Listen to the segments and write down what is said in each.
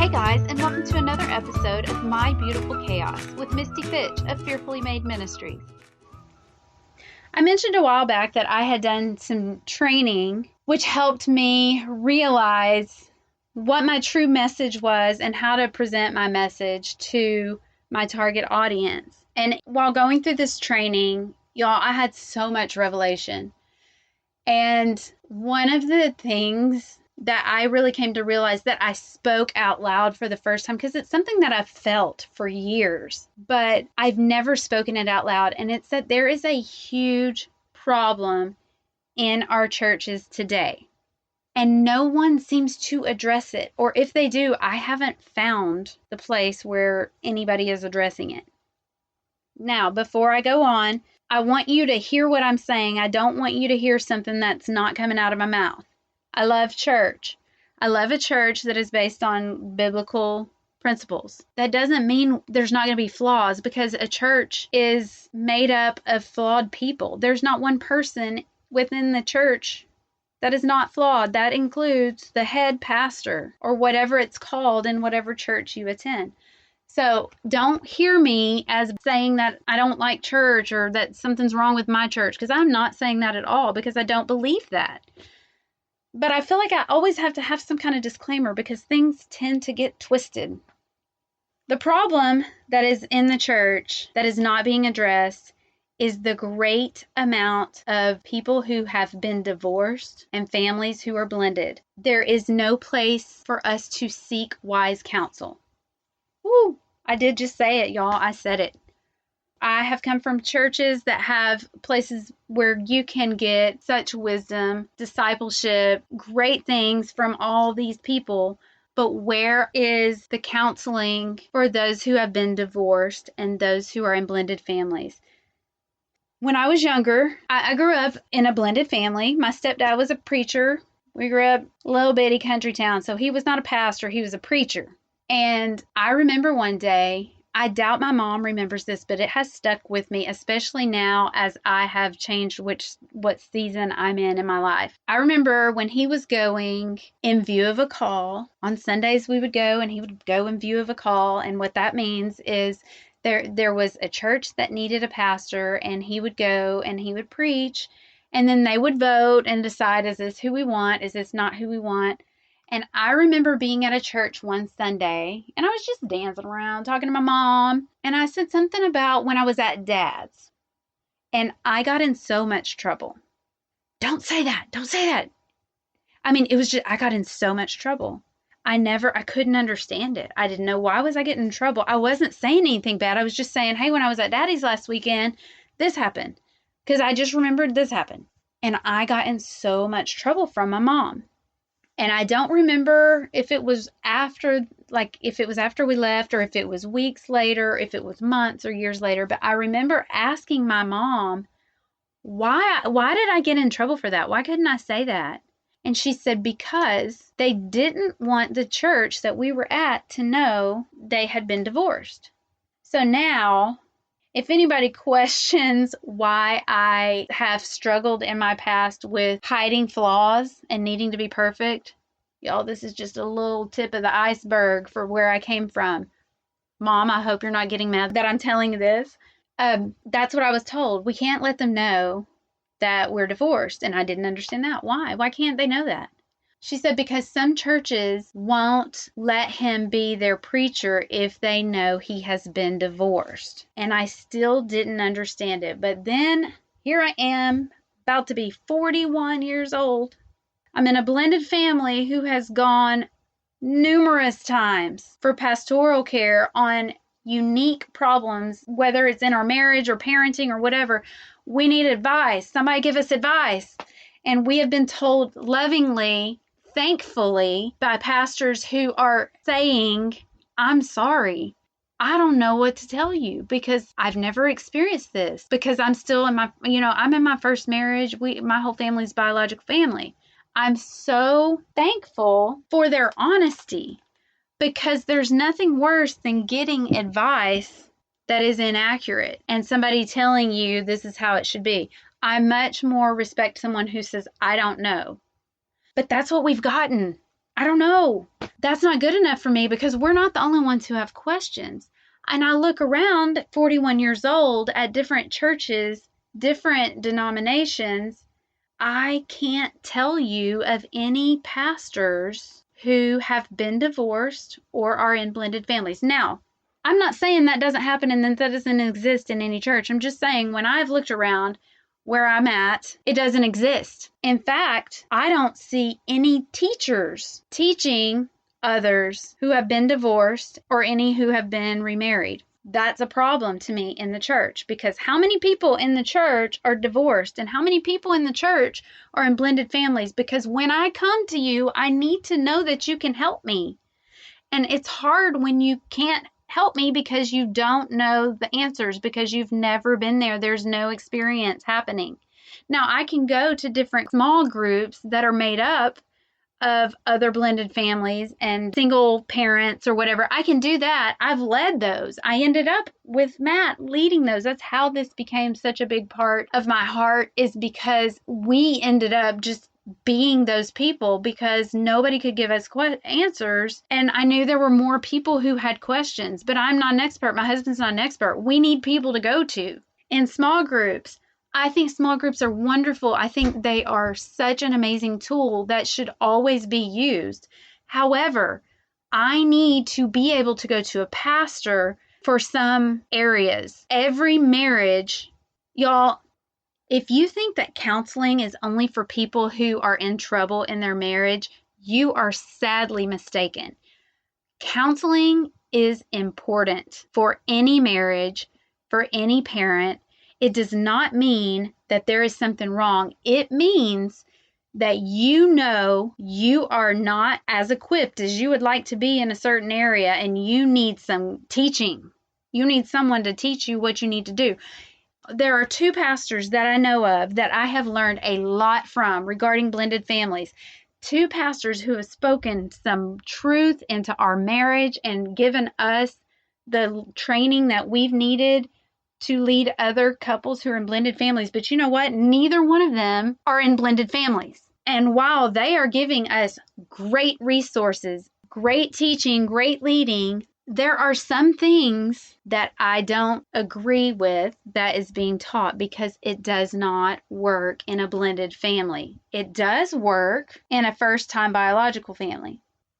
Hey guys, and welcome to another episode of My Beautiful Chaos with Misty Fitch of Fearfully Made Ministries. I mentioned a while back that I had done some training which helped me realize what my true message was and how to present my message to my target audience. And while going through this training, y'all, I had so much revelation. And one of the things that I really came to realize that I spoke out loud for the first time, because it's something that I've felt for years, but I've never spoken it out loud. And it's that there is a huge problem in our churches today, and no one seems to address it. Or if they do, I haven't found the place where anybody is addressing it. Now, before I go on, I want you to hear what I'm saying. I don't want you to hear something that's not coming out of my mouth. I love church. I love a church that is based on biblical principles. That doesn't mean there's not going to be flaws, because a church is made up of flawed people. There's not one person within the church that is not flawed. That includes the head pastor, or whatever it's called in whatever church you attend. So don't hear me as saying that I don't like church or that something's wrong with my church, because I'm not saying that at all, because I don't believe that. But I feel like I always have to have some kind of disclaimer, because things tend to get twisted. The problem that is in the church that is not being addressed is the great amount of people who have been divorced and families who are blended. There is no place for us to seek wise counsel. Woo! I did just say it, y'all. I said it. I have come from churches that have places where you can get such wisdom, discipleship, great things from all these people. But where is the counseling for those who have been divorced and those who are in blended families? When I was younger, I grew up in a blended family. My stepdad was a preacher. We grew up a little bitty country town, so he was not a pastor, he was a preacher. And I remember one day, I doubt my mom remembers this, but it has stuck with me, especially now as I have changed what season I'm in my life. I remember when he was going in view of a call. On Sundays we would go, and he would go in view of a call. And what that means is there was a church that needed a pastor, and he would go and he would preach, and then they would vote and decide, is this who we want? Is this not who we want? And I remember being at a church one Sunday, and I was just dancing around, talking to my mom, and I said something about when I was at Dad's, and I got in so much trouble. Don't say that. Don't say that. I mean, it was just, I got in so much trouble. I couldn't understand it. I didn't know, why was I getting in trouble? I wasn't saying anything bad. I was just saying, hey, when I was at Daddy's last weekend, this happened, because I just remembered this happened. And I got in so much trouble from my mom. And I don't remember if it was after we left, or if it was weeks later, if it was months or years later. But I remember asking my mom, why did I get in trouble for that? Why couldn't I say that? And she said, because they didn't want the church that we were at to know they had been divorced. So now, if anybody questions why I have struggled in my past with hiding flaws and needing to be perfect, y'all, this is just a little tip of the iceberg for where I came from. Mom, I hope you're not getting mad that I'm telling you this. That's what I was told. We can't let them know that we're divorced. And I didn't understand that. Why? Why can't they know that? She said, because some churches won't let him be their preacher if they know he has been divorced. And I still didn't understand it. But then here I am, about to be 41 years old. I'm in a blended family who has gone numerous times for pastoral care on unique problems, whether it's in our marriage or parenting or whatever. We need advice. Somebody give us advice. And we have been told lovingly, thankfully, by pastors who are saying, I'm sorry. I don't know what to tell you, because I've never experienced this, because I'm still in I'm in my first marriage. My whole family's biological family. I'm so thankful for their honesty, because there's nothing worse than getting advice that is inaccurate and somebody telling you this is how it should be. I much more respect someone who says, I don't know. But that's what we've gotten. I don't know. That's not good enough for me because we're not the only ones who have questions. And I look around at 41 years old at different churches, different denominations. I can't tell you of any pastors who have been divorced or are in blended families. Now, I'm not saying that doesn't happen and that doesn't exist in any church. I'm just saying when I've looked around where I'm at, it doesn't exist. In fact, I don't see any teachers teaching others who have been divorced or any who have been remarried. That's a problem to me in the church, because how many people in the church are divorced and how many people in the church are in blended families? Because when I come to you, I need to know that you can help me. And it's hard when you can't help me because you don't know the answers, because you've never been there. There's no experience happening. Now, I can go to different small groups that are made up of other blended families and single parents or whatever. I can do that. I've led those. I ended up with Matt leading those. That's how this became such a big part of my heart, is because we ended up just being those people because nobody could give us answers. And I knew there were more people who had questions, but I'm not an expert. My husband's not an expert. We need people to go to in small groups. I think small groups are wonderful. I think they are such an amazing tool that should always be used. However, I need to be able to go to a pastor for some areas. Every marriage, y'all, if you think that counseling is only for people who are in trouble in their marriage, you are sadly mistaken. Counseling is important for any marriage, for any parent. It does not mean that there is something wrong. It means that you know you are not as equipped as you would like to be in a certain area, and you need some teaching. You need someone to teach you what you need to do. There are two pastors that I know of that I have learned a lot from regarding blended families. Two pastors who have spoken some truth into our marriage and given us the training that we've needed to lead other couples who are in blended families. But you know what? Neither one of them are in blended families. And while they are giving us great resources, great teaching, great leading, there are some things that I don't agree with that is being taught, because it does not work in a blended family. It does work in a first-time biological family.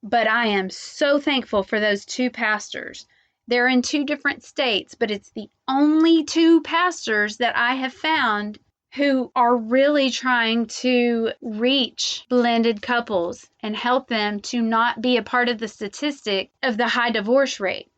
But I am so thankful for those two pastors. They're in two different states, but it's the only two pastors that I have found who are really trying to reach blended couples and help them to not be a part of the statistic of the high divorce rate.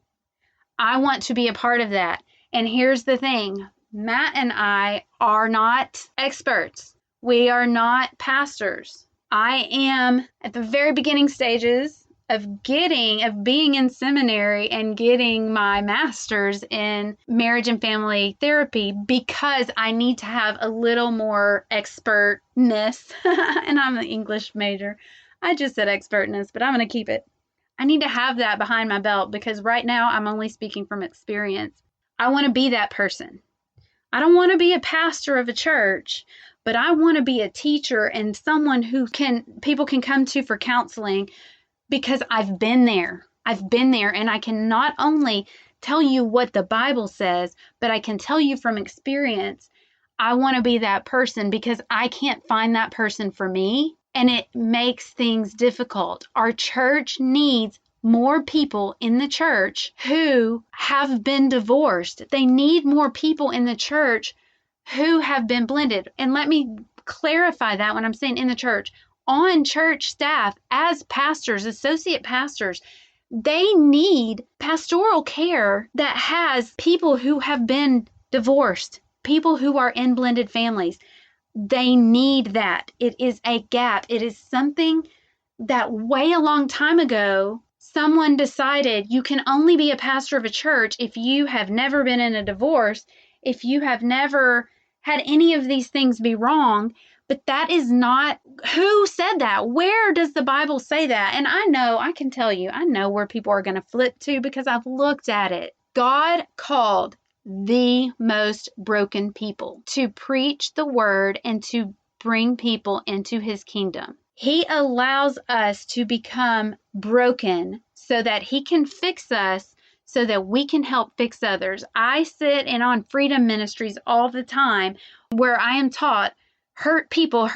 I want to be a part of that. And here's the thing. Matt and I are not experts. We are not pastors. I am at the very beginning stages of being in seminary and getting my master's in marriage and family therapy, because I need to have a little more expertness. And I'm an English major. I just said expertness, but I'm going to keep it. I need to have that behind my belt, because right now I'm only speaking from experience. I want to be that person. I don't want to be a pastor of a church, but I want to be a teacher and someone who people can come to for counseling, because I've been there. I've been there, and I can not only tell you what the Bible says, but I can tell you from experience. I want to be that person, because I can't find that person for me, and it makes things difficult. Our church needs more people in the church who have been divorced. They need more people in the church who have been blended. And let me clarify that when I'm saying in the church. On church staff, as pastors, associate pastors, they need pastoral care that has people who have been divorced, people who are in blended families. They need that. It is a gap. It is something that way a long time ago, someone decided you can only be a pastor of a church if you have never been in a divorce, if you have never had any of these things be wrong. But that is not, who said that? Where does the Bible say that? And I can tell you, I know where people are going to flip to, because I've looked at it. God called the most broken people to preach the word and to bring people into his kingdom. He allows us to become broken so that He can fix us so that we can help fix others. I sit in on Freedom Ministries all the time where I am taught, hurt people,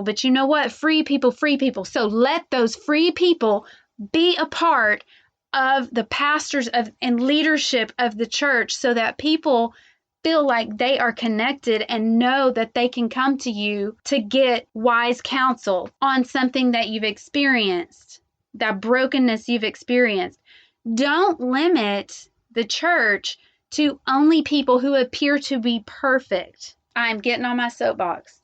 but you know what? Free people, free people. So let those free people be a part of the pastors and leadership of the church so that people feel like they are connected and know that they can come to you to get wise counsel on something that you've experienced, that brokenness you've experienced. Don't limit the church to only people who appear to be perfect. I'm getting on my soapbox.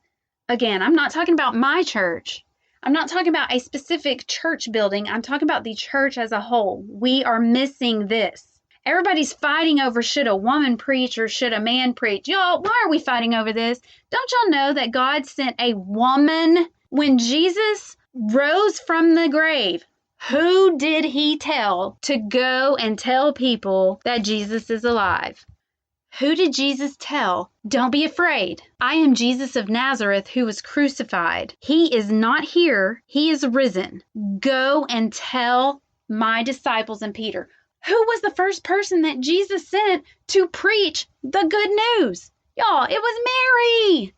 Again, I'm not talking about my church. I'm not talking about a specific church building. I'm talking about the church as a whole. We are missing this. Everybody's fighting over should a woman preach or should a man preach. Y'all, why are we fighting over this? Don't y'all know that God sent a woman when Jesus rose from the grave? Who did He tell to go and tell people that Jesus is alive? Who did Jesus tell? Don't be afraid. I am Jesus of Nazareth who was crucified. He is not here. He is risen. Go and tell my disciples and Peter. Who was the first person that Jesus sent to preach the good news? Y'all, it was Mary.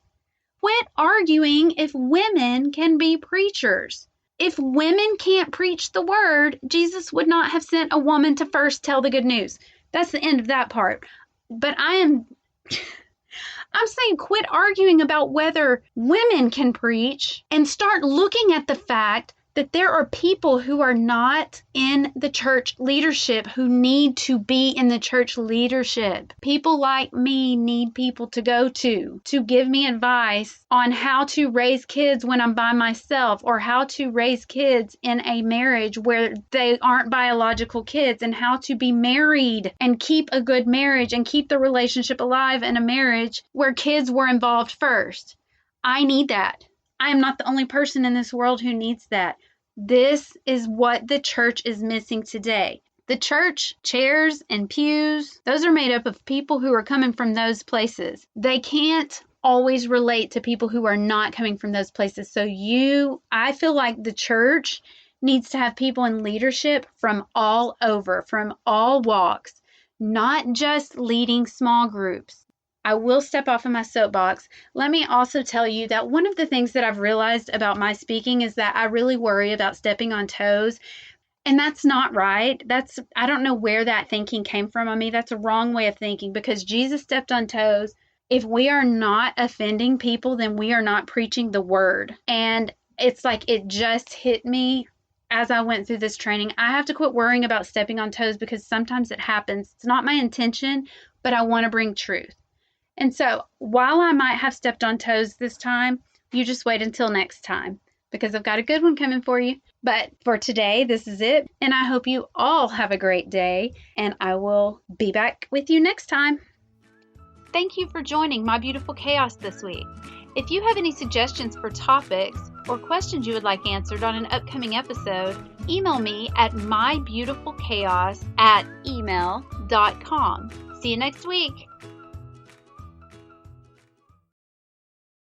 Quit arguing if women can be preachers. If women can't preach the word, Jesus would not have sent a woman to first tell the good news. That's the end of that part. But I'm saying quit arguing about whether women can preach and start looking at the fact that there are people who are not in the church leadership who need to be in the church leadership. People like me need people to go to give me advice on how to raise kids when I'm by myself, or how to raise kids in a marriage where they aren't biological kids, and how to be married and keep a good marriage and keep the relationship alive in a marriage where kids were involved first. I need that. I am not the only person in this world who needs that. This is what the church is missing today. The church chairs and pews, those are made up of people who are coming from those places. They can't always relate to people who are not coming from those places. So I feel like the church needs to have people in leadership from all over, from all walks, not just leading small groups. I will step off of my soapbox. Let me also tell you that one of the things that I've realized about my speaking is that I really worry about stepping on toes. And that's not right. I don't know where that thinking came from on me. That's a wrong way of thinking, because Jesus stepped on toes. If we are not offending people, then we are not preaching the word. And it's like it just hit me as I went through this training. I have to quit worrying about stepping on toes, because sometimes it happens. It's not my intention, but I want to bring truth. And so while I might have stepped on toes this time, you just wait until next time, because I've got a good one coming for you. But for today, this is it. And I hope you all have a great day, and I will be back with you next time. Thank you for joining My Beautiful Chaos this week. If you have any suggestions for topics or questions you would like answered on an upcoming episode, email me at mybeautifulchaos@email.com. See you next week.